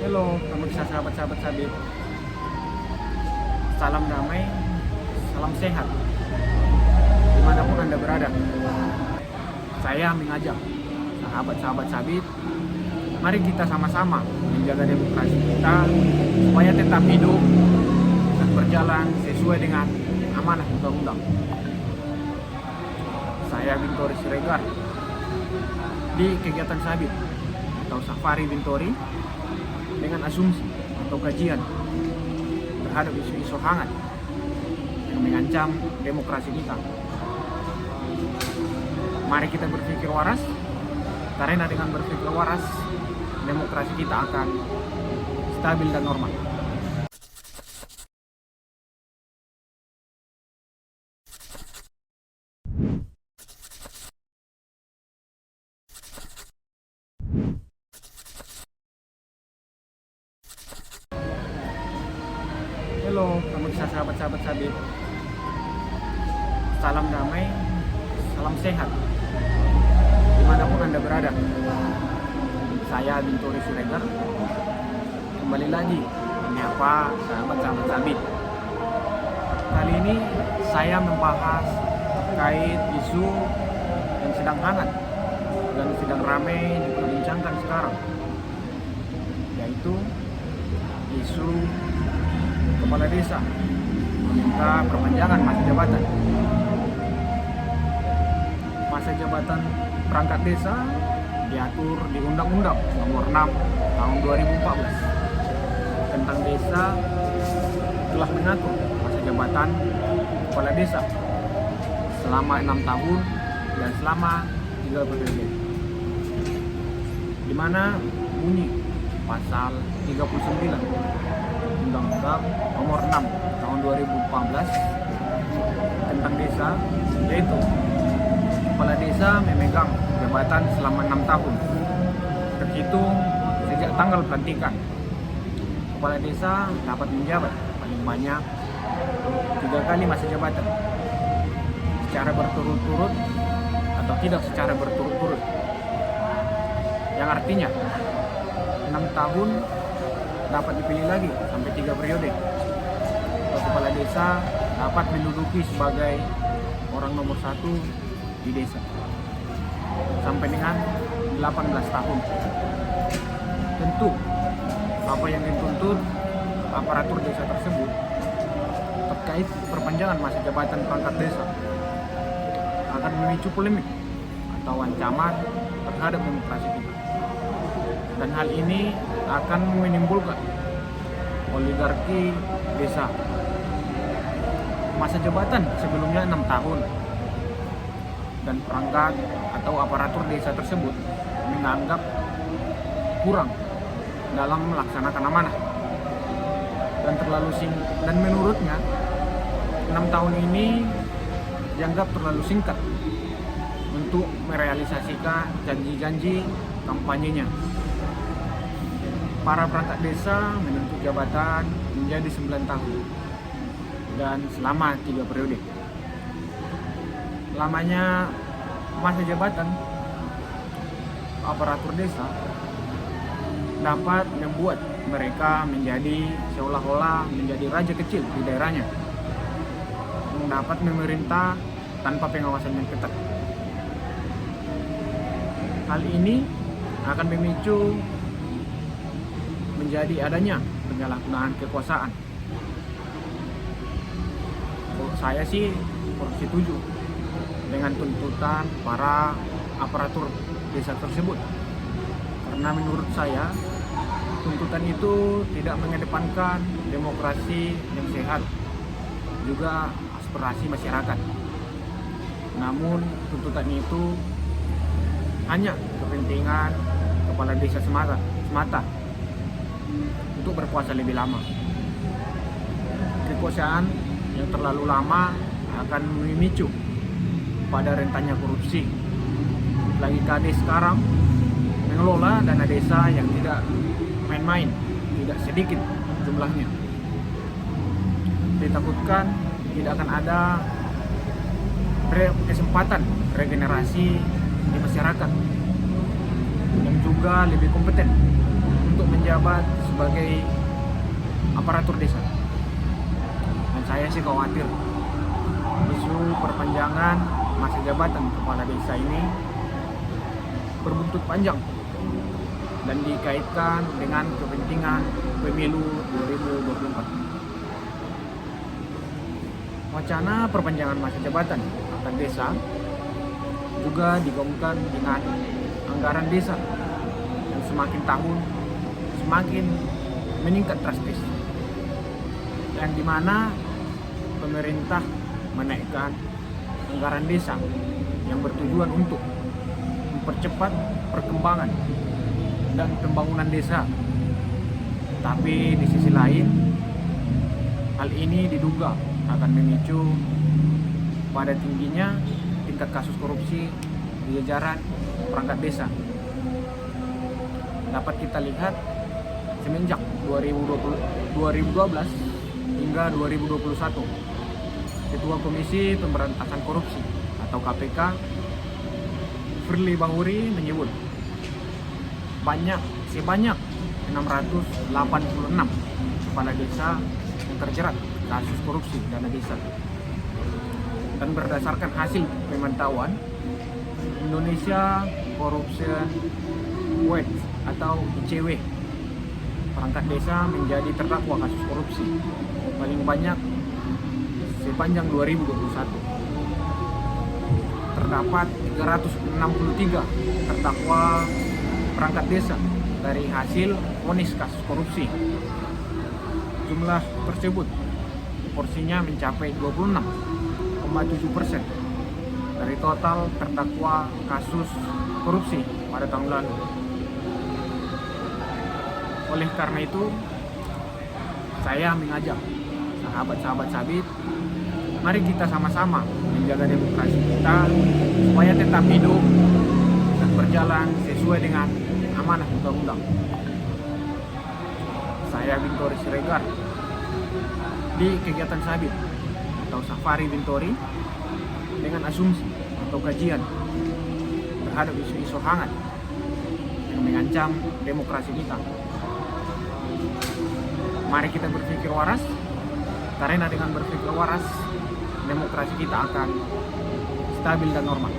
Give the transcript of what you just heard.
Halo, pemirsa sahabat-sahabat Sabit. Salam damai, salam sehat, dimanapun Anda berada. Saya mengajak sahabat-sahabat Sabit, mari kita sama-sama menjaga demokrasi kita supaya tetap hidup dan berjalan sesuai dengan amanah undang-undang. Saya Bintori Siregar di kegiatan Sabit atau Safari Bintori dengan asumsi atau kajian terhadap isu-isu hangat yang mengancam demokrasi kita. Mari kita berpikir waras, karena dengan berpikir waras, demokrasi kita akan stabil dan normal. Halo, pemirsa sahabat-sahabat Sabit. Salam damai, salam sehat, dimanapun Anda berada. Saya Bintori Siregar, kembali lagi menyapa sahabat-sahabat Sabit. Kali ini saya membahas terkait isu yang sedang hangat dan sedang ramai diperbincangkan sekarang, yaitu isu kepala desa meminta perpanjangan masa jabatan. Masa jabatan perangkat desa diatur di Undang-Undang Nomor 6 Tahun 2014 tentang desa, telah mengatur masa jabatan kepala desa selama 6 tahun dan selama 3 periode, di mana bunyi pasal 39 Undang-Undang Nomor 6 Tahun 2014 tentang desa, yaitu kepala desa memegang jabatan selama 6 tahun terhitung sejak tanggal pelantikan. Kepala desa dapat menjabat paling banyak 3 kali masa jabatan secara berturut-turut atau tidak secara berturut-turut, yang artinya 6 tahun dapat dipilih lagi sampai 3 periode. Kepala desa dapat menduduki sebagai orang nomor 1 di desa sampai dengan 18 tahun. Tentu apa yang dituntut aparatur desa tersebut terkait perpanjangan masa jabatan perangkat desa akan memicu polemik atau ancaman terhadap demokrasi kita. Dan hal ini akan menimbulkan oligarki desa. Masa jabatan sebelumnya 6 tahun dan perangkat atau aparatur desa tersebut menganggap kurang dalam melaksanakan amanah dan terlalu dan menurutnya 6 tahun ini dianggap terlalu singkat untuk merealisasikan janji-janji kampanyenya. Para perangkat desa menuntut jabatan menjadi 9 tahun dan selama 3 periode. Lamanya masa jabatan aparatur desa dapat membuat mereka menjadi seolah-olah menjadi raja kecil di daerahnya, yang dapat memerintah tanpa pengawasan yang ketat. Hal ini akan memicu menjadi adanya penyalahgunaan kekuasaan. Saya sih setuju dengan tuntutan para aparatur desa tersebut, karena menurut saya tuntutan itu tidak mengedepankan demokrasi yang sehat, juga aspirasi masyarakat. Namun tuntutan itu hanya kepentingan kepala desa semata untuk berkuasa lebih lama. Kekuasaan yang terlalu lama akan memicu pada rentannya korupsi. Lagi kades sekarang mengelola dana desa yang tidak main-main, tidak sedikit jumlahnya. Ditakutkan tidak akan ada kesempatan regenerasi di masyarakat yang juga lebih kompeten untuk menjabat sebagai aparatur desa. Dan saya sih khawatir isu perpanjangan masa jabatan kepala desa ini berbuntut panjang dan dikaitkan dengan kepentingan pemilu 2024. Wacana perpanjangan masa jabatan angkat desa juga digaungkan dengan anggaran desa yang semakin tahun semakin meningkat drastis, yang dimana pemerintah menaikkan anggaran desa yang bertujuan untuk mempercepat perkembangan dan pembangunan desa. Tapi di sisi lain, hal ini diduga akan memicu pada tingginya tingkat kasus korupsi di jajaran perangkat desa. Dapat kita lihat semenjak 2012 hingga 2021, Ketua Komisi Pemberantasan Korupsi atau KPK Firly Bahuri menyebut sebanyak 686 kepala desa yang terjerat kasus korupsi dana desa. Dan berdasarkan hasil pemantauan Indonesia Corruption Watch atau ICW, perangkat desa menjadi terdakwa kasus korupsi paling banyak sepanjang 2021. Terdapat 363 terdakwa perangkat desa dari hasil vonis kasus korupsi. Jumlah tersebut porsinya mencapai 26,7% dari total terdakwa kasus korupsi pada tahun lalu. Oleh karena itu, saya mengajak sahabat-sahabat Sabit, mari kita sama-sama menjaga demokrasi kita supaya tetap hidup dan berjalan sesuai dengan amanah undang-undang. Saya Bintori Siregar di kegiatan Sabit atau Safari Bintori dengan asumsi atau kajian terhadap isu-isu hangat yang mengancam demokrasi kita. Mari kita berpikir waras, karena dengan berpikir waras demokrasi kita akan stabil dan normal.